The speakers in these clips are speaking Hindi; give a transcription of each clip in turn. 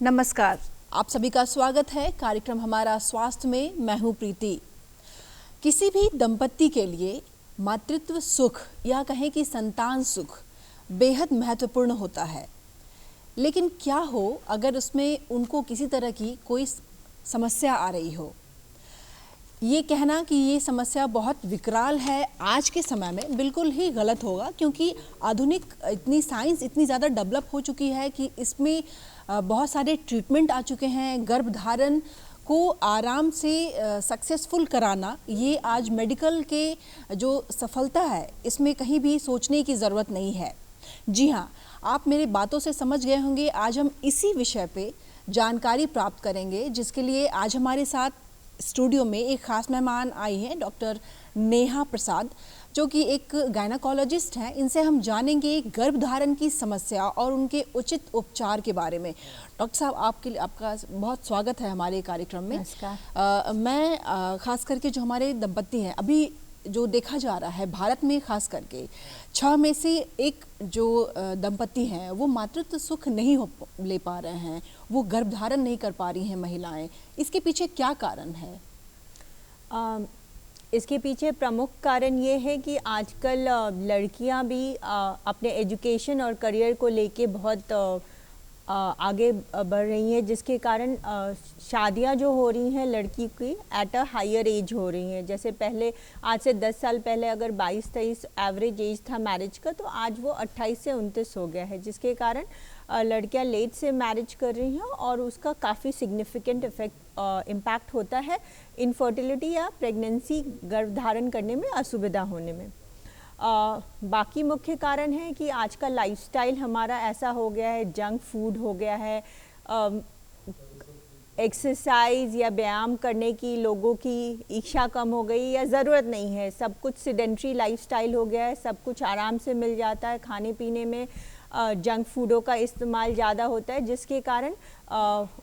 नमस्कार, आप सभी का स्वागत है कार्यक्रम हमारा स्वास्थ्य में। मैं हूँ प्रीति। किसी भी दंपत्ति के लिए मातृत्व सुख या कहें कि संतान सुख बेहद महत्वपूर्ण होता है, लेकिन क्या हो अगर उसमें उनको किसी तरह की कोई समस्या आ रही हो। ये कहना कि ये समस्या बहुत विकराल है आज के समय में बिल्कुल ही गलत होगा, क्योंकि आधुनिक इतनी साइंस इतनी ज़्यादा डेवलप हो चुकी है कि इसमें बहुत सारे ट्रीटमेंट आ चुके हैं। गर्भधारण को आराम से सक्सेसफुल कराना, ये आज मेडिकल के जो सफलता है इसमें कहीं भी सोचने की ज़रूरत नहीं है। जी हाँ, आप मेरी बातों से समझ गए होंगे। आज हम इसी विषय पे जानकारी प्राप्त करेंगे, जिसके लिए आज हमारे साथ स्टूडियो में एक खास मेहमान आई हैं, डॉक्टर नेहा प्रसाद, जो कि एक गायनाकोलॉजिस्ट हैं। इनसे हम जानेंगे गर्भधारण की समस्या और उनके उचित उपचार के बारे में। डॉक्टर साहब, आपका बहुत स्वागत है हमारे कार्यक्रम में। नमस्कार। मैं खास करके जो हमारे दंपत्ति हैं, अभी जो देखा जा रहा है भारत में, खास करके 6 में से एक जो दंपत्ति हैं वो मातृत्व सुख नहीं ले पा रहे हैं, वो गर्भधारण नहीं कर पा रही हैं महिलाएं। इसके पीछे क्या कारण है? इसके पीछे प्रमुख कारण ये है कि आजकल लड़कियां भी अपने एजुकेशन और करियर को लेके बहुत आगे बढ़ रही हैं, जिसके कारण शादियां जो हो रही हैं लड़की की एट अ हायर एज हो रही हैं। जैसे पहले आज से 10 साल पहले अगर 22-23 एवरेज एज था मैरिज का, तो आज वो 28 से 29 हो गया है, जिसके कारण लड़कियां लेट से मैरिज कर रही हैं और उसका काफ़ी सिग्निफिकेंट इम्पैक्ट होता है इनफर्टिलिटी या प्रेगनेंसी, गर्भधारण करने में असुविधा होने में। बाकी मुख्य कारण है कि आज का लाइफस्टाइल हमारा ऐसा हो गया है, जंक फूड हो गया है, एक्सरसाइज या व्यायाम करने की लोगों की इच्छा कम हो गई या ज़रूरत नहीं है। सब कुछ सीडेंट्री लाइफस्टाइल हो गया है, सब कुछ आराम से मिल जाता है। खाने पीने में जंक फूडों का इस्तेमाल ज़्यादा होता है, जिसके कारण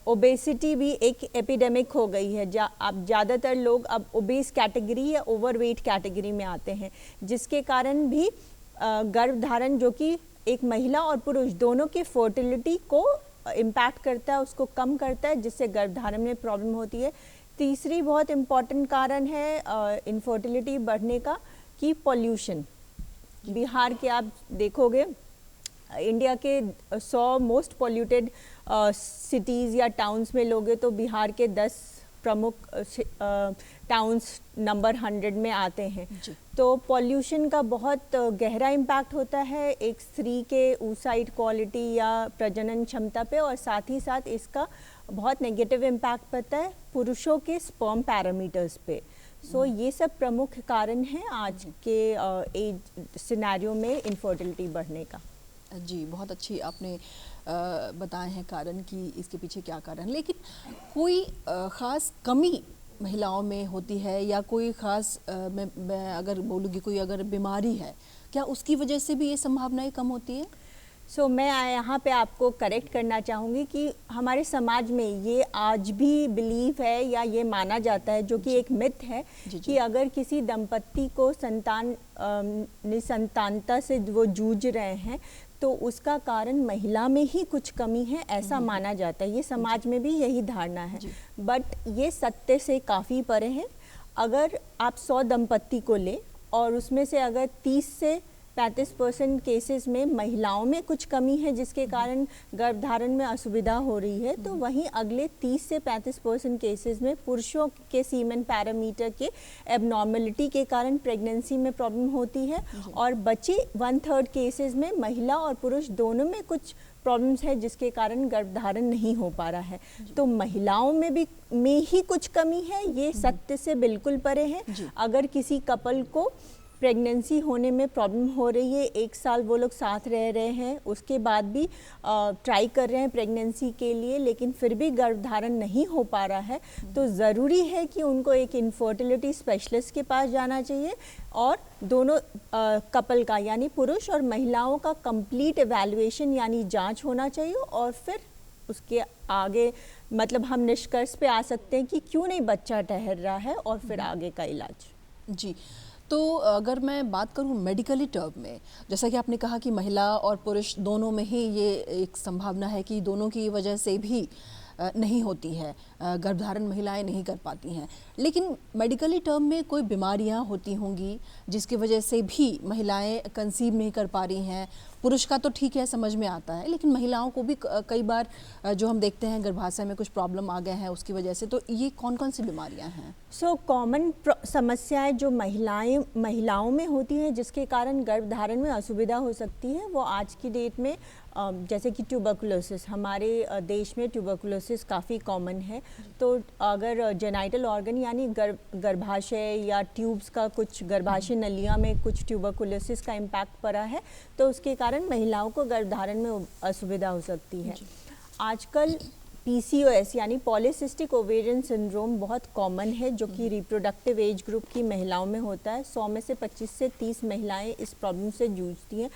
ओबेसिटी भी एक एपिडेमिक हो गई है। अब ज़्यादातर लोग अब ओबेस कैटेगरी या ओवरवेट कैटेगरी में आते हैं, जिसके कारण भी गर्भधारण, जो कि एक महिला और पुरुष दोनों की फर्टिलिटी को इम्पैक्ट करता है, उसको कम करता है, जिससे गर्भधारण में प्रॉब्लम होती है। तीसरी बहुत इम्पॉर्टेंट कारण है इनफर्टिलिटी बढ़ने का कि पॉल्यूशन। बिहार के आप देखोगे, इंडिया के 100 मोस्ट पॉल्यूटेड सिटीज़ या टाउन्स में लोगे तो बिहार के 10 प्रमुख टाउन्स नंबर 100 में आते हैं। तो पॉल्यूशन का बहुत गहरा इम्पैक्ट होता है एक स्त्री के oocyte क्वालिटी या प्रजनन क्षमता पे, और साथ ही साथ इसका बहुत नेगेटिव इम्पैक्ट पड़ता है पुरुषों के स्पर्म पैरामीटर्स पे। सो ये सब प्रमुख कारण हैं आज के एज सिनेरियो में इनफर्टिलिटी बढ़ने का। जी, बहुत अच्छी आपने बताए हैं कारण कि इसके पीछे क्या कारण। लेकिन कोई ख़ास कमी महिलाओं में होती है या कोई ख़ास मैं अगर बोलूँगी कोई अगर बीमारी है, क्या उसकी वजह से भी ये संभावनाएं कम होती है? मैं यहाँ पे आपको करेक्ट करना चाहूँगी कि हमारे समाज में ये आज भी बिलीव है या ये माना जाता है, जो कि एक मिथ है, कि अगर किसी दंपत्ति को निसंतानता से वो जूझ रहे हैं तो उसका कारण महिला में ही कुछ कमी है, ऐसा माना जाता है। ये समाज में भी यही धारणा है, बट ये सत्य से काफ़ी परे है। अगर आप 100 दंपत्ति को ले और उसमें से अगर 30 से 35% केसेस में महिलाओं में कुछ कमी है जिसके कारण गर्भधारण में असुविधा हो रही है, तो वहीं अगले 30 से 35% केसेस में पुरुषों के सीमेन पैरामीटर के एबनॉर्मलिटी के कारण प्रेगनेंसी में प्रॉब्लम होती है, और बचे 1/3 केसेस में महिला और पुरुष दोनों में कुछ प्रॉब्लम्स है जिसके कारण गर्भधारण नहीं हो पा रहा है। तो महिलाओं में ही कुछ कमी है, ये सत्य से बिल्कुल परे है। अगर किसी कपल को प्रेगनेंसी होने में प्रॉब्लम हो रही है, 1 साल वो लोग साथ रह रहे हैं, उसके बाद भी ट्राई कर रहे हैं प्रेगनेंसी के लिए, लेकिन फिर भी गर्भधारण नहीं हो पा रहा है, तो ज़रूरी है कि उनको एक इनफर्टिलिटी स्पेशलिस्ट के पास जाना चाहिए और दोनों कपल का यानी पुरुष और महिलाओं का कंप्लीट एवैल्यूएशन यानी जांच होना चाहिए, और फिर उसके आगे मतलब हम निष्कर्ष पे आ सकते हैं कि क्यों नहीं बच्चा ठहर रहा है और फिर आगे का इलाज। जी, तो अगर मैं बात करूं मेडिकली टर्म में, जैसा कि आपने कहा कि महिला और पुरुष दोनों में ही ये एक संभावना है कि दोनों की वजह से भी नहीं होती है, गर्भधारण महिलाएं नहीं कर पाती हैं, लेकिन मेडिकली टर्म में कोई बीमारियां होती होंगी जिसकी वजह से भी महिलाएं कंसीव नहीं कर पा रही हैं। पुरुष का तो ठीक है, समझ में आता है, लेकिन महिलाओं को भी कई बार जो हम देखते हैं गर्भाशय में कुछ प्रॉब्लम आ गए हैं उसकी वजह से। तो ये कौन कौन सी बीमारियां हैं? कॉमन समस्याएं जो महिलाओं में होती हैं जिसके कारण गर्भधारण में असुविधा हो सकती है, वो आज की डेट में जैसे कि ट्यूबरकुलोसिस, हमारे देश में ट्यूबरकुलोसिस काफ़ी कॉमन है। तो अगर जेनाइटल ऑर्गन यानी गर्भाशय या ट्यूब्स का कुछ, गर्भाशय नलिया में कुछ ट्यूबरकुलोसिस का इम्पैक्ट पड़ा है तो उसके कारण महिलाओं को गर्भधारण में असुविधा हो सकती है। आजकल PCOS यानी पॉलीसिस्टिक ओवेरियन सिंड्रोम बहुत कॉमन है, जो कि रिप्रोडक्टिव एज ग्रुप की महिलाओं में होता है। 100 में से 25 से 30 महिलाएं इस प्रॉब्लम से जूझती हैं।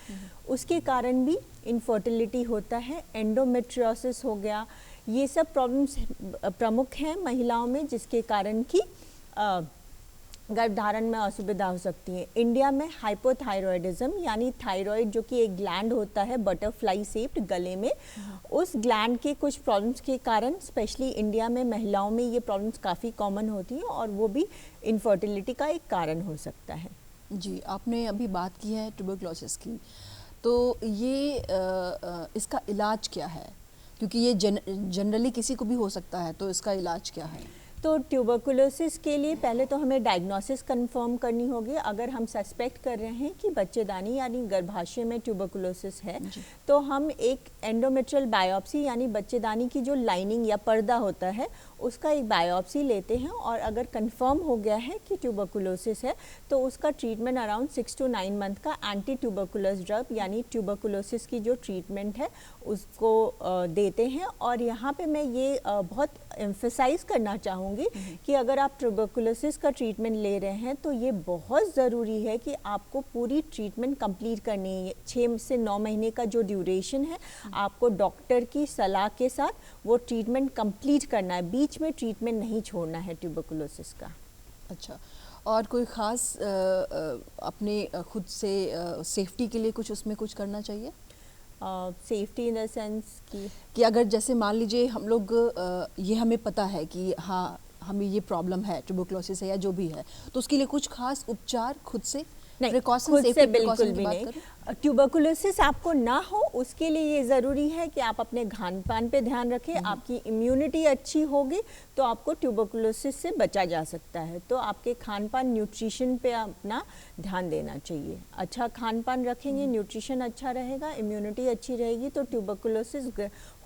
उसके कारण भी इनफर्टिलिटी होता है, एंडोमेट्रियोसिस हो गया, ये सब प्रॉब्लम्स प्रमुख हैं महिलाओं में जिसके कारण की गर्भधारण में असुविधा हो सकती है। इंडिया में हाइपोथायरॉयडिज्म यानी थायराइड जो कि एक ग्लैंड होता है बटरफ्लाई शेप्ड गले में, उस ग्लैंड के कुछ प्रॉब्लम्स के कारण स्पेशली इंडिया में महिलाओं में ये प्रॉब्लम्स काफ़ी कॉमन होती हैं और वो भी इनफर्टिलिटी का एक कारण हो सकता है। जी, आपने अभी बात की है ट्यूबरकुलोसिस की, तो ये इसका इलाज क्या है? क्योंकि ये जनरली किसी को भी हो सकता है, तो इसका इलाज क्या है? तो ट्यूबरकुलोसिस के लिए पहले तो हमें डायग्नोसिस कंफर्म करनी होगी। अगर हम सस्पेक्ट कर रहे हैं कि बच्चेदानी यानी गर्भाशय में ट्यूबरकुलोसिस है तो हम एक एंडोमेट्रियल बायोप्सी यानी बच्चेदानी की जो लाइनिंग या पर्दा होता है उसका एक बायोप्सी लेते हैं, और अगर कंफर्म हो गया है कि ट्यूबरकुलोसिस है तो उसका ट्रीटमेंट अराउंड 6 to 9 मंथ का एंटी ट्यूबरकुलोस ड्रग यानी ट्यूबरकुलोसिस की जो ट्रीटमेंट है उसको देते हैं। और यहाँ पे मैं ये बहुत एम्फसाइज करना चाहूँगी कि अगर आप ट्यूबरकुलोसिस का ट्रीटमेंट ले रहे हैं तो ये बहुत ज़रूरी है कि आपको पूरी ट्रीटमेंट कंप्लीट करनी है। 6 से 9 महीने का जो ड्यूरेशन है आपको डॉक्टर की सलाह के साथ वो ट्रीटमेंट कंप्लीट करना है, बीच में ट्रीटमेंट नहीं छोड़ना है ट्यूबरकुलोसिस का। अच्छा, और कोई ख़ास अपने खुद से सेफ्टी के लिए कुछ उसमें कुछ करना चाहिए? सेफ्टी इन द सेंस कि अगर जैसे मान लीजिए हम लोग ये हमें पता है कि हाँ हमें ये प्रॉब्लम है, ट्यूबरकुलोसिस है या जो भी है, तो उसके लिए कुछ खास उपचार खुद से नहीं, खुद से बिल्कुल भी नहीं। ट्यूबरकुलोसिस आपको ना हो उसके लिए ये ज़रूरी है कि आप अपने खान पान पे ध्यान रखें। आपकी इम्यूनिटी अच्छी होगी तो आपको ट्यूबरकुलोसिस से बचा जा सकता है। तो आपके खान पान, न्यूट्रिशन पे अपना ध्यान देना चाहिए। अच्छा खान पान रखेंगे, न्यूट्रिशन अच्छा रहेगा, इम्यूनिटी अच्छी रहेगी तो ट्यूबरकुलोसिस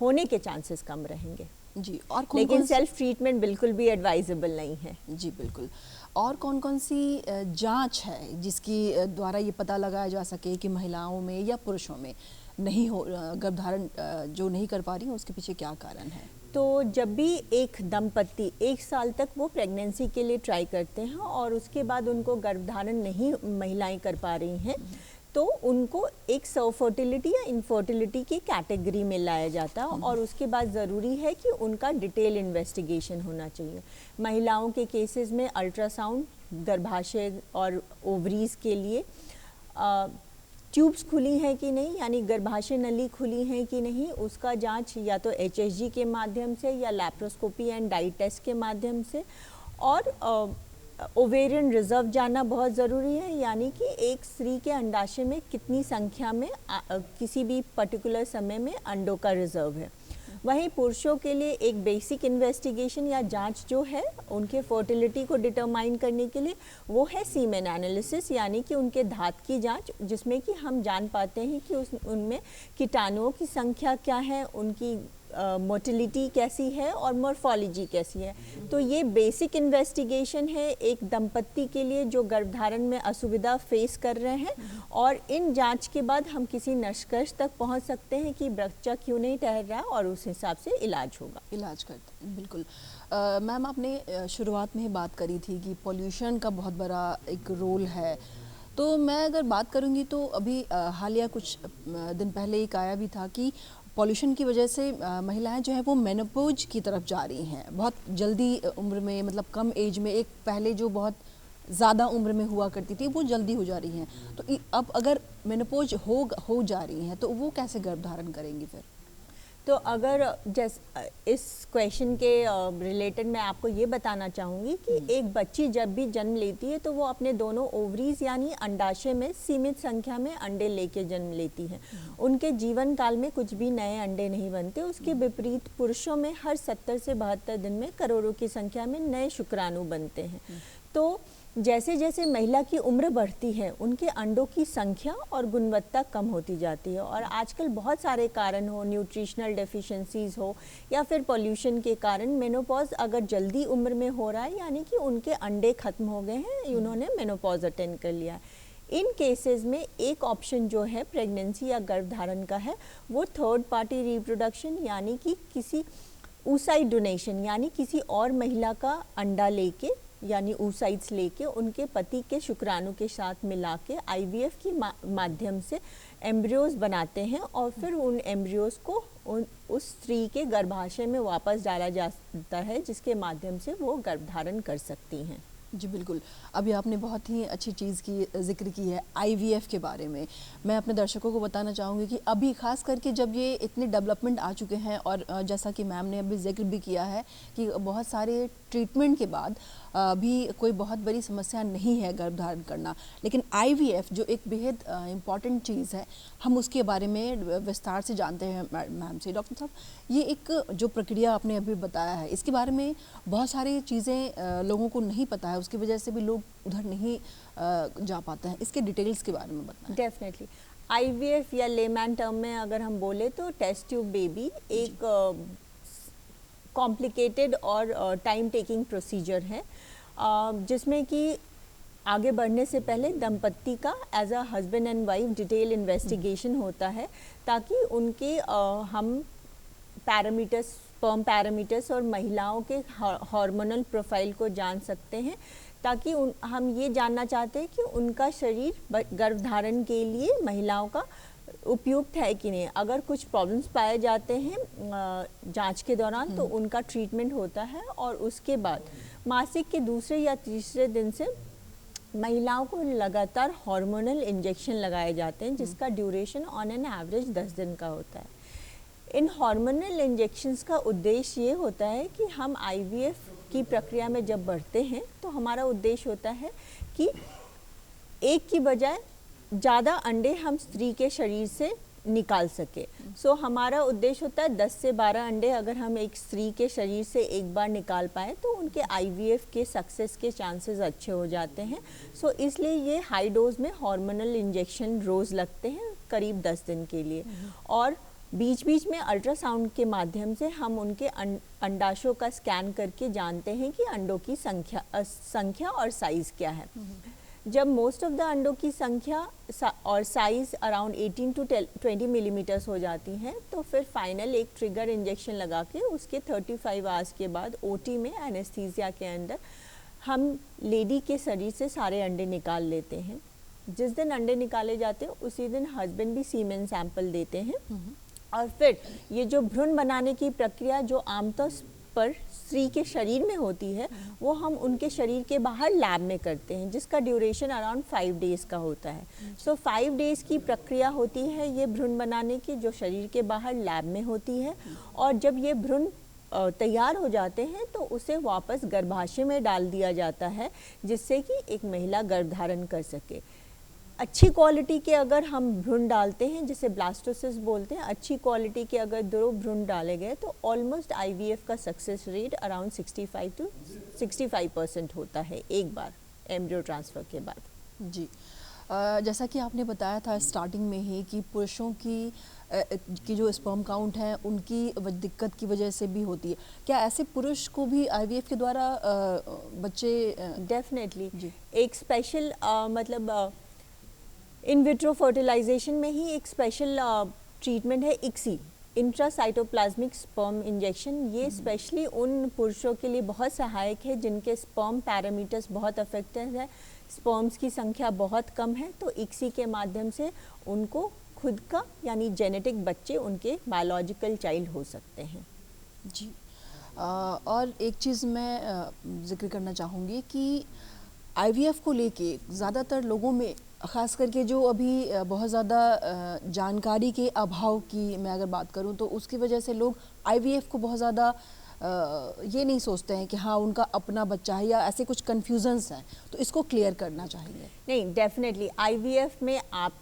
होने के चांसेस कम रहेंगे। जी, और लेकिन सेल्फ ट्रीटमेंट बिल्कुल भी एडवाइजेबल नहीं है। जी बिल्कुल। और कौन कौन सी जांच है जिसकी द्वारा ये पता लगाया जा सके कि महिलाओं में या पुरुषों में नहीं हो गर्भधारण जो नहीं कर पा रही हैं उसके पीछे क्या कारण है? तो जब भी एक दंपत्ति 1 साल तक वो प्रेगनेंसी के लिए ट्राई करते हैं और उसके बाद उनको गर्भधारण नहीं महिलाएं कर पा रही हैं तो उनको एक फर्टिलिटी या इनफर्टिलिटी की कैटेगरी में लाया जाता है, और उसके बाद ज़रूरी है कि उनका डिटेल इन्वेस्टिगेशन होना चाहिए। महिलाओं के केसेस में अल्ट्रासाउंड, गर्भाशय और ओवरीज के लिए ट्यूब्स खुली हैं कि नहीं यानी गर्भाशय नली खुली हैं कि नहीं उसका जांच या तो HSG के माध्यम से या लैप्रोस्कोपी एंड डाई टेस्ट के माध्यम से, और ओवेरियन रिजर्व जानना बहुत ज़रूरी है यानी कि एक स्त्री के अंडाशय में कितनी संख्या में किसी भी पर्टिकुलर समय में अंडों का रिजर्व है। वहीं पुरुषों के लिए एक बेसिक इन्वेस्टिगेशन या जांच जो है उनके फर्टिलिटी को डिटरमाइन करने के लिए वो है सीमेन एनालिसिस यानी कि उनके धात की जांच, जिसमें कि हम जान पाते हैं कि उनमें कीटाणुओं की संख्या क्या है, उनकी मोटिलिटी कैसी है और मॉर्फोलॉजी कैसी है। तो ये बेसिक इन्वेस्टिगेशन है एक दंपत्ति के लिए जो गर्भधारण में असुविधा फेस कर रहे हैं, और इन जांच के बाद हम किसी निष्कर्ष तक पहुंच सकते हैं कि बच्चा क्यों नहीं ठहर रहा और उस हिसाब से इलाज होगा। इलाज करते हैं, बिल्कुल। मैम आपने शुरुआत में ही बात करी थी कि पॉल्यूशन का बहुत बड़ा एक रोल है, तो मैं अगर बात करूंगी तो अभी हालिया कुछ दिन पहले एक आया भी था कि पॉल्यूशन की वजह से महिलाएं जो है वो मेनोपॉज की तरफ जा रही हैं बहुत जल्दी उम्र में, मतलब कम एज में। एक पहले जो बहुत ज़्यादा उम्र में हुआ करती थी वो जल्दी हो जा रही हैं। तो अब अगर मेनोपॉज हो जा रही हैं तो वो कैसे गर्भ धारण करेंगी फिर? तो अगर इस क्वेश्चन के रिलेटेड मैं आपको ये बताना चाहूँगी कि एक बच्ची जब भी जन्म लेती है तो वो अपने दोनों ओवरीज यानी अंडाशय में सीमित संख्या में अंडे लेके जन्म लेती है। उनके जीवन काल में कुछ भी नए अंडे नहीं बनते। उसके विपरीत पुरुषों में हर 70 से 72 दिन में करोड़ों की संख्या में नए शुक्राणु बनते हैं। तो जैसे जैसे महिला की उम्र बढ़ती है उनके अंडों की संख्या और गुणवत्ता कम होती जाती है। और आजकल बहुत सारे कारण हो, न्यूट्रिशनल डेफिशिएंसीज हो या फिर पोल्यूशन के कारण मेनोपॉज अगर जल्दी उम्र में हो रहा है यानी कि उनके अंडे खत्म हो गए हैं, उन्होंने मेनोपॉज अटेंड कर लिया है। इन केसेस में एक ऑप्शन जो है प्रेगनेंसी या गर्भधारण का है वो थर्ड पार्टी रिप्रोडक्शन यानी कि किसी oocyte डोनेशन यानी किसी और महिला का अंडा लेके यानी oocytes लेके उनके पति के शुक्राणु के साथ मिला के IVF की माध्यम से एम्ब्रियोज बनाते हैं और फिर उन एम्ब्रियोज को उस स्त्री के गर्भाशय में वापस डाला जाता है जिसके माध्यम से वो गर्भधारण कर सकती हैं। जी बिल्कुल। अभी आपने बहुत ही अच्छी चीज़ की जिक्र की है IVF के बारे में। मैं अपने दर्शकों को बताना चाहूँगी कि अभी ख़ास करके जब ये इतने डेवलपमेंट आ चुके हैं और जैसा कि मैम ने अभी जिक्र भी किया है कि बहुत सारे ट्रीटमेंट के बाद भी कोई बहुत बड़ी समस्या नहीं है गर्भधारण करना, लेकिन IVF जो एक बेहद इम्पॉर्टेंट चीज़ है हम उसके बारे में विस्तार से जानते हैं मैम से। डॉक्टर साहब, ये एक जो प्रक्रिया आपने अभी बताया है इसके बारे में बहुत सारी चीज़ें लोगों को नहीं पता है, उसकी वजह से भी लोग उधर नहीं जा पाते हैं। इसके डिटेल्स के बारे में बताएं। डेफिनेटली IVF या लेमैन टर्म में अगर हम बोले तो टेस्ट ट्यूब बेबी एक कॉम्प्लिकेटेड और टाइम टेकिंग प्रोसीजर है जिसमें कि आगे बढ़ने से पहले दंपत्ति का as a husband and wife detail investigation होता है ताकि उनके हम पैरामीटर्स, स्पर्म पैरामीटर्स और महिलाओं के हार्मोनल प्रोफाइल को जान सकते हैं ताकि हम ये जानना चाहते हैं कि उनका शरीर गर्भधारण के लिए महिलाओं का उपयुक्त है कि नहीं। अगर कुछ प्रॉब्लम्स पाए जाते हैं जांच के दौरान तो उनका ट्रीटमेंट होता है और उसके बाद मासिक के दूसरे या तीसरे दिन से महिलाओं को लगातार हार्मोनल इंजेक्शन लगाए जाते हैं जिसका ड्यूरेशन ऑन एन एवरेज 10 दिन का होता है। इन हार्मोनल इंजेक्शंस का उद्देश्य ये होता है कि हम IVF की प्रक्रिया में जब बढ़ते हैं तो हमारा उद्देश्य होता है कि एक की बजाय ज़्यादा अंडे हम स्त्री के शरीर से निकाल सके। सो हमारा उद्देश्य होता है 10 से 12 अंडे अगर हम एक स्त्री के शरीर से एक बार निकाल पाए तो उनके IVF के सक्सेस के चांसेस अच्छे हो जाते हैं। सो इसलिए ये हाई डोज में हार्मोनल इंजेक्शन रोज़ लगते हैं करीब 10 दिन के लिए और बीच बीच में अल्ट्रासाउंड के माध्यम से हम उनके अंडाशयों का स्कैन करके जानते हैं कि अंडों की संख्या और साइज़ क्या है। जब मोस्ट ऑफ द अंडों की संख्या और साइज़ अराउंड 18 to 20 मिलीमीटर्स हो जाती हैं तो फिर फाइनल एक ट्रिगर इंजेक्शन लगा के उसके 35 आवर्स के बाद OT में एनेस्थीसिया के अंदर हम लेडी के शरीर से सारे अंडे निकाल लेते हैं। जिस दिन अंडे निकाले जाते हैं उसी दिन हस्बैंड भी सीमेन सैंपल देते हैं और फिर ये जो भ्रूण बनाने की प्रक्रिया जो आमतौर पर स्त्री के शरीर में होती है वो हम उनके शरीर के बाहर लैब में करते हैं जिसका ड्यूरेशन अराउंड 5 डेज़ का होता है। सो 5 डेज़ की प्रक्रिया होती है ये भ्रूण बनाने की जो शरीर के बाहर लैब में होती है और जब ये भ्रूण तैयार हो जाते हैं तो उसे वापस गर्भाशय में डाल दिया जाता है जिससे कि एक महिला गर्भधारण कर सके। अच्छी क्वालिटी के अगर हम भ्रूण डालते हैं जिसे ब्लास्टोसिस बोलते हैं, अच्छी क्वालिटी के अगर 2 भ्रूण डाले गए तो ऑलमोस्ट IVF का सक्सेस रेट अराउंड 65% होता है एक बार एम्ब्रियो ट्रांसफ़र के बाद। जी जैसा कि आपने बताया था स्टार्टिंग में ही कि पुरुषों की जो स्पर्म काउंट है उनकी दिक्कत की वजह से भी होती है, क्या ऐसे पुरुष को भी IVF के द्वारा बच्चे? डेफिनेटली एक स्पेशल मतलब इन विट्रो फर्टिलाइजेशन में ही एक स्पेशल ट्रीटमेंट है ICSI, इंट्रासाइटोप्लाज्मिक स्पर्म इंजेक्शन। ये स्पेशली उन पुरुषों के लिए बहुत सहायक है जिनके स्पर्म पैरामीटर्स बहुत अफेक्टेड है, स्पर्म्स की संख्या बहुत कम है। तो ICSI के माध्यम से उनको खुद का यानी जेनेटिक बच्चे उनके बायोलॉजिकल चाइल्ड हो सकते हैं। जी और एक चीज़ मैं जिक्र करना चाहूँगी कि आईवीएफ को लेके ज़्यादातर लोगों में, ख़ास करके जो अभी बहुत ज़्यादा जानकारी के अभाव की मैं अगर बात करूं, तो उसकी वजह से लोग आईवीएफ को बहुत ज़्यादा ये नहीं सोचते हैं कि हाँ उनका अपना बच्चा है, या ऐसे कुछ कन्फ्यूजन्स हैं, तो इसको क्लियर करना चाहेंगे। नहीं, डेफिनेटली आईवीएफ में आप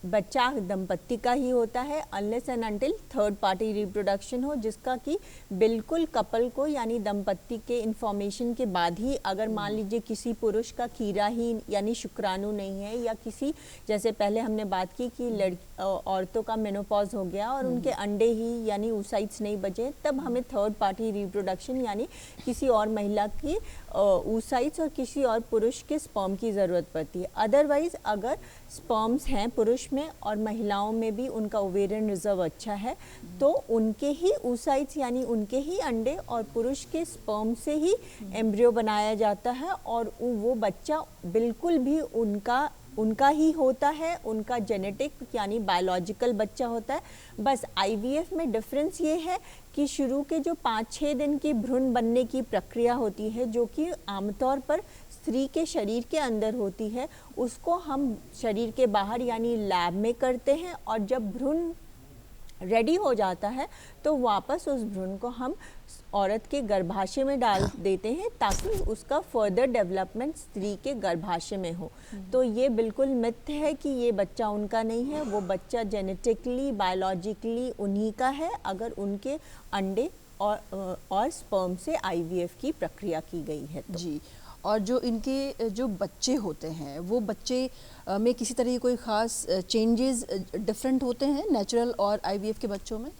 बच्चा दंपत्ति का ही होता है unless and until third party reproduction हो, जिसका कि बिल्कुल कपल को यानी दंपत्ति के इंफॉर्मेशन के बाद ही, अगर मान लीजिए किसी पुरुष का कीड़ा ही यानी शुक्राणु नहीं है, या किसी जैसे पहले हमने बात की कि औरतों का मेनोपॉज हो गया और उनके अंडे ही यानी oocytes नहीं बचे, तब हमें थर्ड पार्टी रिप्रोडक्शन यानी किसी और महिला की oocytes और किसी और पुरुष के स्पर्म की ज़रूरत पड़ती है। अदरवाइज अगर स्पर्म्स हैं पुरुष में और महिलाओं में भी उनका ओवेरियन रिजर्व अच्छा है, तो उनके ही oocytes यानी उनके ही अंडे और पुरुष के स्पर्म से ही एम्ब्रियो बनाया जाता है, और वो बच्चा बिल्कुल भी उनका ही होता है, उनका जेनेटिक यानी बायोलॉजिकल बच्चा होता है। बस आईवीएफ में डिफरेंस ये है कि शुरू के जो 5-6 दिन की भ्रूण बनने की प्रक्रिया होती है, जो कि आमतौर पर स्त्री के शरीर के अंदर होती है, उसको हम शरीर के बाहर यानी लैब में करते हैं, और जब भ्रूण रेडी हो जाता है तो वापस उस भ्रूण को हम औरत के गर्भाशय में डाल देते हैं, ताकि उसका फर्दर डेवलपमेंट स्त्री के गर्भाशय में हो। तो ये बिल्कुल मिथ है कि ये बच्चा उनका नहीं है, वो बच्चा जेनेटिकली बायोलॉजिकली उन्हीं का है, अगर उनके अंडे और स्पर्म से आईवीएफ की प्रक्रिया की गई है तो। जी, और जो इनके जो बच्चे होते हैं, वो बच्चे में किसी तरह की कोई ख़ास चेंजेस डिफरेंट होते हैं नेचुरल और आईवीएफ के बच्चों में?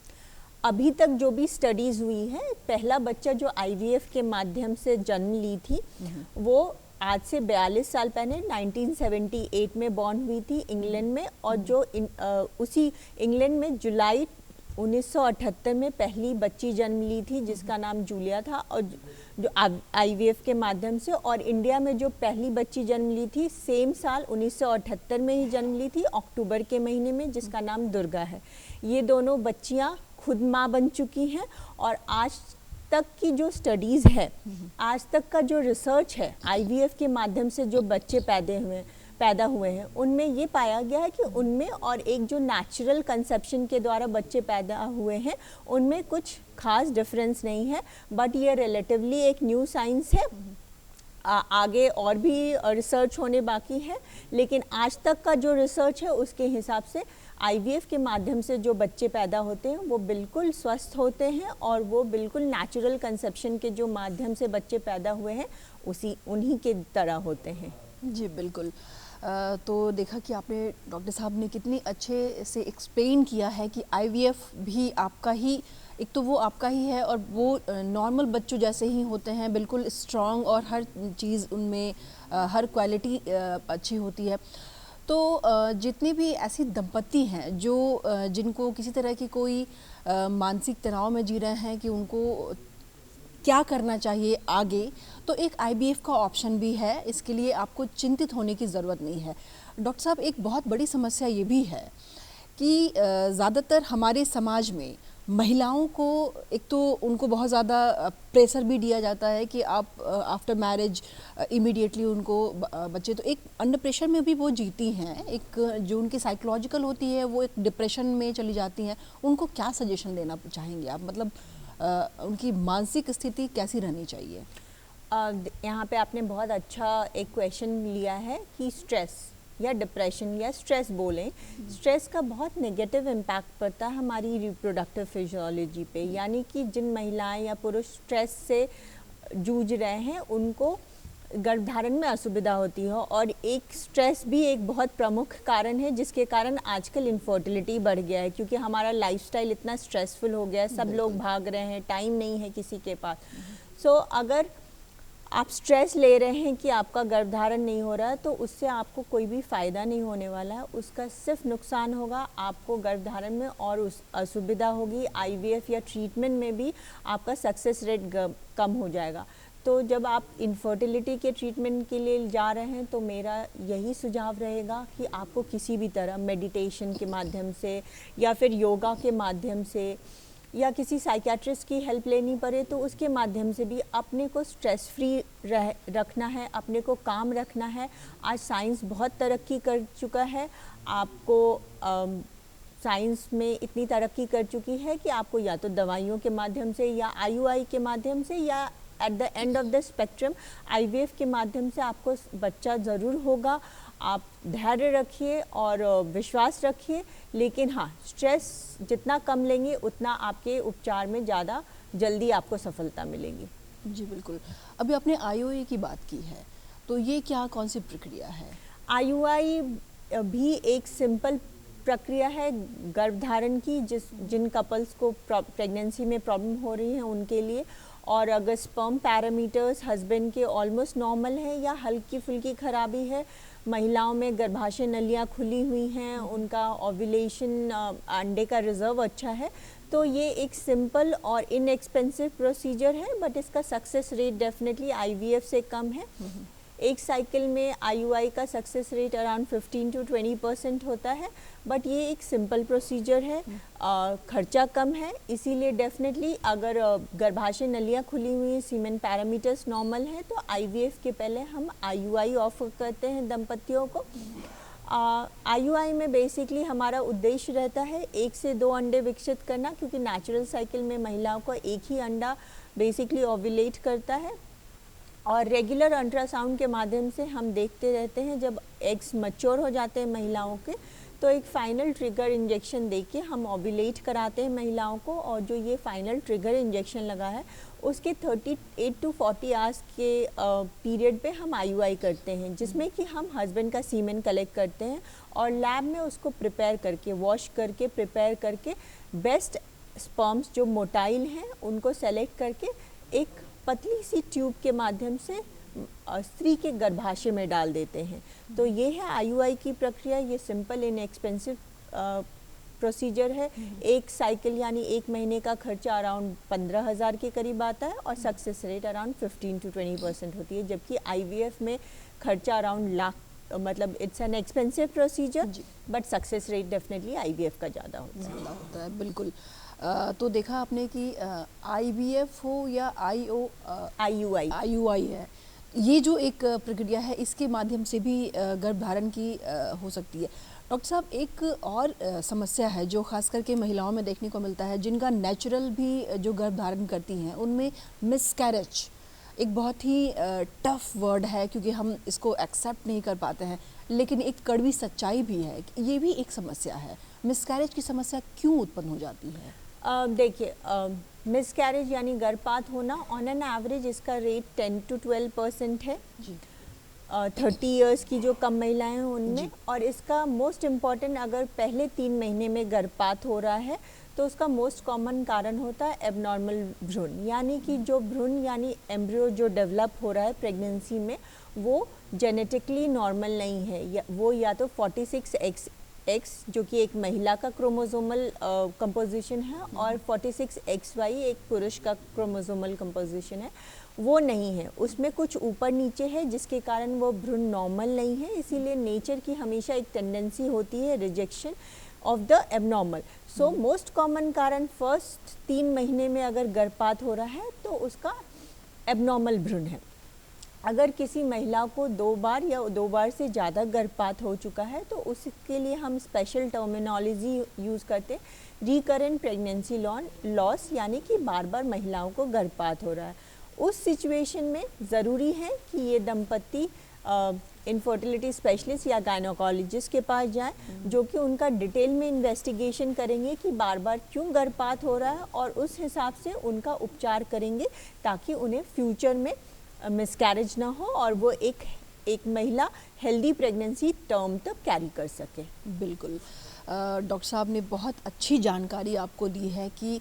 अभी तक जो भी स्टडीज़ हुई है, पहला बच्चा जो आईवीएफ के माध्यम से जन्म ली थी, वो आज से 42 साल पहले 1978 में बॉर्न हुई थी इंग्लैंड में, और जो उसी इंग्लैंड में जुलाई 1978 में पहली बच्ची जन्म ली थी, जिसका नाम जूलिया था, और जो आईवीएफ के माध्यम से। और इंडिया में जो पहली बच्ची जन्म ली थी सेम साल 1978 में ही जन्म ली थी, अक्टूबर के महीने में, जिसका नाम दुर्गा है। ये दोनों बच्चियां खुद माँ बन चुकी हैं, और आज तक की जो स्टडीज़ है, आज तक का जो रिसर्च है आईवीएफ के माध्यम से जो बच्चे पैदा हुए हैं, उनमें ये पाया गया है कि उनमें और एक जो नेचुरल कंसेप्शन के द्वारा बच्चे पैदा हुए हैं, उनमें कुछ खास डिफरेंस नहीं है। बट ये रिलेटिवली एक न्यू साइंस है, आगे और भी रिसर्च होने बाकी है, लेकिन आज तक का जो रिसर्च है उसके हिसाब से आईवीएफ के माध्यम से जो बच्चे पैदा होते हैं वो बिल्कुल स्वस्थ होते हैं, और वो बिल्कुल नेचुरल कंसेप्शन के जो माध्यम से बच्चे पैदा हुए हैं उन्हीं के तरह होते हैं। जी बिल्कुल। तो देखा कि आपने, डॉक्टर साहब ने कितनी अच्छे से एक्सप्लेन किया है कि आईवीएफ भी आपका ही, एक तो वो आपका ही है, और वो नॉर्मल बच्चों जैसे ही होते हैं, बिल्कुल स्ट्रॉन्ग, और हर चीज़ उनमें हर क्वालिटी अच्छी होती है। तो जितनी भी ऐसी दंपत्ति हैं जो जिनको किसी तरह की कोई मानसिक तनाव में जी रहे हैं कि उनको क्या करना चाहिए आगे, तो एक आईवीएफ का ऑप्शन भी है, इसके लिए आपको चिंतित होने की ज़रूरत नहीं है। डॉक्टर साहब, एक बहुत बड़ी समस्या ये भी है कि ज़्यादातर हमारे समाज में महिलाओं को, एक तो उनको बहुत ज़्यादा प्रेशर भी दिया जाता है कि आप आफ्टर मैरिज इमीडिएटली उनको बच्चे, तो एक अंडर प्रेशर में भी वो जीती हैं, एक जो उनकी साइकोलॉजिकल होती है वो एक डिप्रेशन में चली जाती हैं। उनको क्या सजेशन देना चाहेंगे आप, मतलब उनकी मानसिक स्थिति कैसी रहनी चाहिए? यहाँ पे आपने बहुत अच्छा एक क्वेश्चन लिया है कि स्ट्रेस या डिप्रेशन या स्ट्रेस बोलें, स्ट्रेस का बहुत नेगेटिव इम्पैक्ट पड़ता है हमारी रिप्रोडक्टिव फिजियोलॉजी पे, यानी कि जिन महिलाएं या पुरुष स्ट्रेस से जूझ रहे हैं उनको गर्भधारण में असुविधा होती है, और एक स्ट्रेस भी एक बहुत प्रमुख कारण है जिसके कारण आजकल इनफर्टिलिटी बढ़ गया है, क्योंकि हमारा लाइफस्टाइल इतना स्ट्रेसफुल हो गया है, सब लोग भाग रहे हैं, टाइम नहीं है किसी के पास। सो अगर आप स्ट्रेस ले रहे हैं कि आपका गर्भधारण नहीं हो रहा है, तो उससे आपको कोई भी फ़ायदा नहीं होने वाला है, उसका सिर्फ नुकसान होगा, आपको गर्भधारण में और उस असुविधा होगी, आईवीएफ या ट्रीटमेंट में भी आपका सक्सेस रेट कम हो जाएगा। तो जब आप इनफर्टिलिटी के ट्रीटमेंट के लिए जा रहे हैं, तो मेरा यही सुझाव रहेगा कि आपको किसी भी तरह मेडिटेशन के माध्यम से या फिर योगा के माध्यम से या किसी साइकियाट्रिस्ट की हेल्प लेनी पड़े तो उसके माध्यम से भी अपने को स्ट्रेस फ्री रखना है, अपने को काम रखना है। आज साइंस बहुत तरक्की कर चुका है, आपको साइंस में इतनी तरक्की कर चुकी है कि आपको या तो दवाइयों के माध्यम से या आईयूआई के माध्यम से या at the end of the spectrum IVF के माध्यम से आपको बच्चा ज़रूर होगा। आप धैर्य रखिए और विश्वास रखिए, लेकिन हाँ, स्ट्रेस जितना कम लेंगे उतना आपके उपचार में ज़्यादा जल्दी आपको सफलता मिलेगी। जी बिल्कुल। अभी आपने आईयूआई की बात की है, तो ये क्या कौन सी प्रक्रिया है? आईयूआई भी एक सिंपल प्रक्रिया है गर्भधारण की, जिन कपल्स को प्रेगनेंसी में प्रॉब्लम हो रही है उनके लिए। और अगर स्पर्म पैरामीटर्स हस्बैंड के ऑलमोस्ट नॉर्मल है या हल्की फुल्की खराबी है, महिलाओं में गर्भाशय नलियाँ खुली हुई हैं, उनका ओव्यूलेशन अंडे का रिजर्व अच्छा है, तो ये एक सिंपल और इनएक्सपेंसिव प्रोसीजर है, बट इसका सक्सेस रेट डेफिनेटली आईवीएफ से कम है। एक साइकिल में आईयूआई का सक्सेस रेट अराउंड 15 to 20% होता है, बट ये एक सिंपल प्रोसीजर है, खर्चा कम है, इसीलिए डेफिनेटली अगर गर्भाशय नलियाँ खुली हुई हैं, सीमेन पैरामीटर्स नॉर्मल है, तो आईवीएफ के पहले हम आईयूआई ऑफर करते हैं दंपतियों को। आईयूआई में बेसिकली हमारा उद्देश्य रहता है 1 से 2 अंडे विकसित करना, क्योंकि नेचुरल साइकिल में महिलाओं को एक ही अंडा बेसिकली ओव्यूलेट करता है। और रेगुलर अल्ट्रासाउंड के माध्यम से हम देखते रहते हैं, जब एग्स मैच्योर हो जाते हैं महिलाओं के, तो एक फाइनल ट्रिगर इंजेक्शन देके हम ओव्यूलेट कराते हैं महिलाओं को। और जो ये फाइनल ट्रिगर इंजेक्शन लगा है उसके 38 to 40 आवर्स के पीरियड पे हम आईयूआई करते हैं, जिसमें कि हम हस्बैंड का सीमेन कलेक्ट करते हैं और लैब में उसको प्रिपेयर करके, वॉश करके, प्रिपेयर करके बेस्ट स्पर्म्स जो मोटाइल हैं उनको सेलेक्ट करके एक पतली सी ट्यूब के माध्यम से स्त्री के गर्भाशय में डाल देते हैं। तो ये है आईयूआई की प्रक्रिया। ये सिंपल इनएक्सपेंसिव प्रोसीजर है। एक साइकिल यानी 1 महीने का खर्चा अराउंड 15,000 के करीब आता है और सक्सेस रेट अराउंड 15 to 20% होती है, जबकि आईवीएफ में खर्चा अराउंड लाख, मतलब it's an expensive procedure, but success rate definitely IVF का ज़्यादा होता है। बिल्कुल। तो देखा आपने कि आईवीएफ हो या आईयूआई है, ये जो एक प्रक्रिया है इसके माध्यम से भी गर्भधारण की हो सकती है। डॉक्टर साहब, एक और समस्या है जो खास करके महिलाओं में देखने को मिलता है, जिनका नेचुरल भी जो गर्भधारण करती हैं उनमें मिसकैरेज एक बहुत ही टफ वर्ड है, क्योंकि हम इसको एक्सेप्ट नहीं कर पाते हैं, लेकिन एक कड़वी सच्चाई भी है, ये भी एक समस्या है। मिसकैरेज की समस्या क्यों उत्पन्न हो जाती है? देखिए, मिसकैरेज यानी गर्भपात होना ऑन एन एवरेज इसका रेट 10 to 12% है जी। 30 इयर्स की जो कम महिलाएं हैं उनमें। और इसका मोस्ट इम्पॉर्टेंट, अगर पहले 3 महीने में गर्भपात हो रहा है तो उसका मोस्ट कॉमन कारण होता है एबनॉर्मल भ्रूण, यानी कि जो भ्रूण यानी एम्ब्रियो जो डेवलप हो रहा है प्रेगनेंसी में वो जेनेटिकली नॉर्मल नहीं है, वो या तो 46XX जो कि एक महिला का क्रोमोसोमल कंपोजिशन है और 46XY एक पुरुष का क्रोमोसोमल कंपोजिशन है, वो नहीं है, उसमें कुछ ऊपर नीचे है जिसके कारण वो भ्रूण नॉर्मल नहीं है। इसीलिए नेचर की हमेशा एक टेंडेंसी होती है rejection of the abnormal. So most common कारण फर्स्ट 3 महीने में अगर गर्भपात हो रहा है तो उसका एबनॉर्मल भ्रूण है। अगर किसी महिला को 2 बार या 2 बार से ज़्यादा गर्भपात हो चुका है तो उसके लिए हम स्पेशल टर्मिनोलॉजी यूज़ करते हैं, रिकरेंट प्रेगनेंसी लॉस, यानी कि बार बार महिलाओं को गर्भपात हो रहा है। उस सिचुएशन में ज़रूरी है कि ये दंपति इनफर्टिलिटी स्पेशलिस्ट या गायनोकोलॉजिस्ट के पास जाएं, जो कि उनका डिटेल में इन्वेस्टिगेशन करेंगे कि बार बार क्यों गर्भपात हो रहा है और उस हिसाब से उनका उपचार करेंगे, ताकि उन्हें फ्यूचर में मिसकैरेज ना हो और वो एक महिला हेल्दी प्रेगनेंसी टर्म तक कैरी कर सके। बिल्कुल। डॉक्टर साहब ने बहुत अच्छी जानकारी आपको दी है कि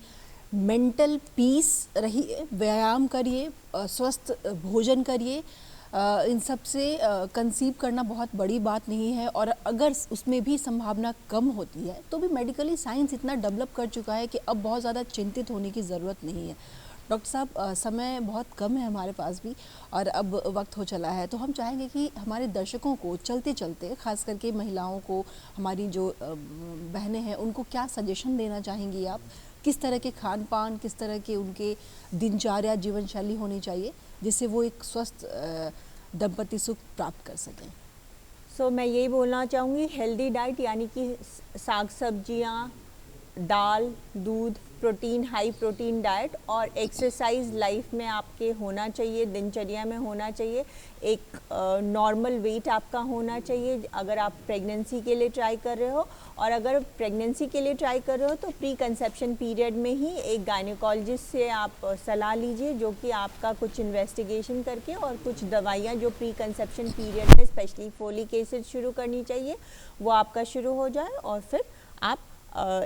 मेंटल पीस रहिए, व्यायाम करिए, स्वस्थ भोजन करिए, इन सब से कंसीव करना बहुत बड़ी बात नहीं है। और अगर उसमें भी संभावना कम होती है तो भी मेडिकली साइंस इतना डेवलप कर चुका है कि अब बहुत ज़्यादा चिंतित होने की ज़रूरत नहीं है। डॉक्टर साहब, समय बहुत कम है हमारे पास भी और अब वक्त हो चला है, तो हम चाहेंगे कि हमारे दर्शकों को चलते चलते, खास करके महिलाओं को, हमारी जो बहनें हैं, उनको क्या सजेशन देना चाहेंगी आप किस तरह के खान पान, किस तरह के उनके दिनचर्या, जीवन शैली होनी चाहिए जिससे वो एक स्वस्थ दंपति सुख प्राप्त कर सकें? सो मैं यही बोलना चाहूँगी, हेल्दी डाइट यानी कि साग सब्जियाँ, दाल, दूध, प्रोटीन, हाई प्रोटीन डाइट, और एक्सरसाइज लाइफ में आपके होना चाहिए, दिनचर्या में होना चाहिए। एक नॉर्मल वेट आपका होना चाहिए अगर आप प्रेगनेंसी के लिए ट्राई कर रहे हो, और अगर प्रेगनेंसी के लिए ट्राई कर रहे हो तो प्री कंसेप्शन पीरियड में ही एक गायनेकोलॉजिस्ट से आप सलाह लीजिए, जो कि आपका कुछ इन्वेस्टिगेशन करके और कुछ दवाइयाँ जो प्री कंसेप्शन पीरियड में स्पेशली फोलिक एसिड शुरू करनी चाहिए वो आपका शुरू हो जाए, और फिर आप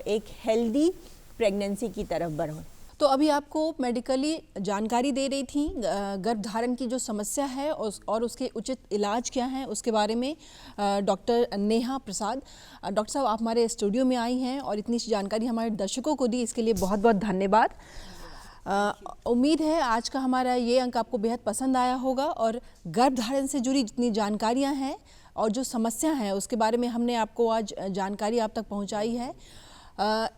एक हेल्दी प्रेगनेंसी की तरफ बढ़ो। तो अभी आपको मेडिकली जानकारी दे रही थी गर्भधारण की जो समस्या है और उसके उचित इलाज क्या हैं उसके बारे में डॉक्टर नेहा प्रसाद। डॉक्टर साहब, आप हमारे स्टूडियो में आई हैं और इतनी जानकारी हमारे दर्शकों को दी, इसके लिए बहुत बहुत धन्यवाद। उम्मीद है आज का हमारा ये अंक आपको बेहद पसंद आया होगा, और गर्भधारण से जुड़ी जितनी जानकारियाँ हैं और जो समस्या है उसके बारे में हमने आपको आज जानकारी आप तक पहुंचाई है।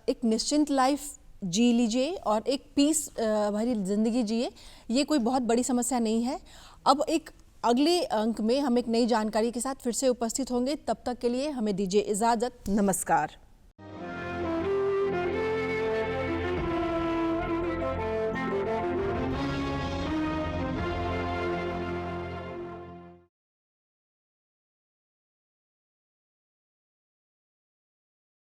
एक निश्चिंत लाइफ जी लीजिए और एक पीस भरी ज़िंदगी जिए, ये कोई बहुत बड़ी समस्या नहीं है। अब एक अगले अंक में हम एक नई जानकारी के साथ फिर से उपस्थित होंगे, तब तक के लिए हमें दीजिए इजाज़त। नमस्कार।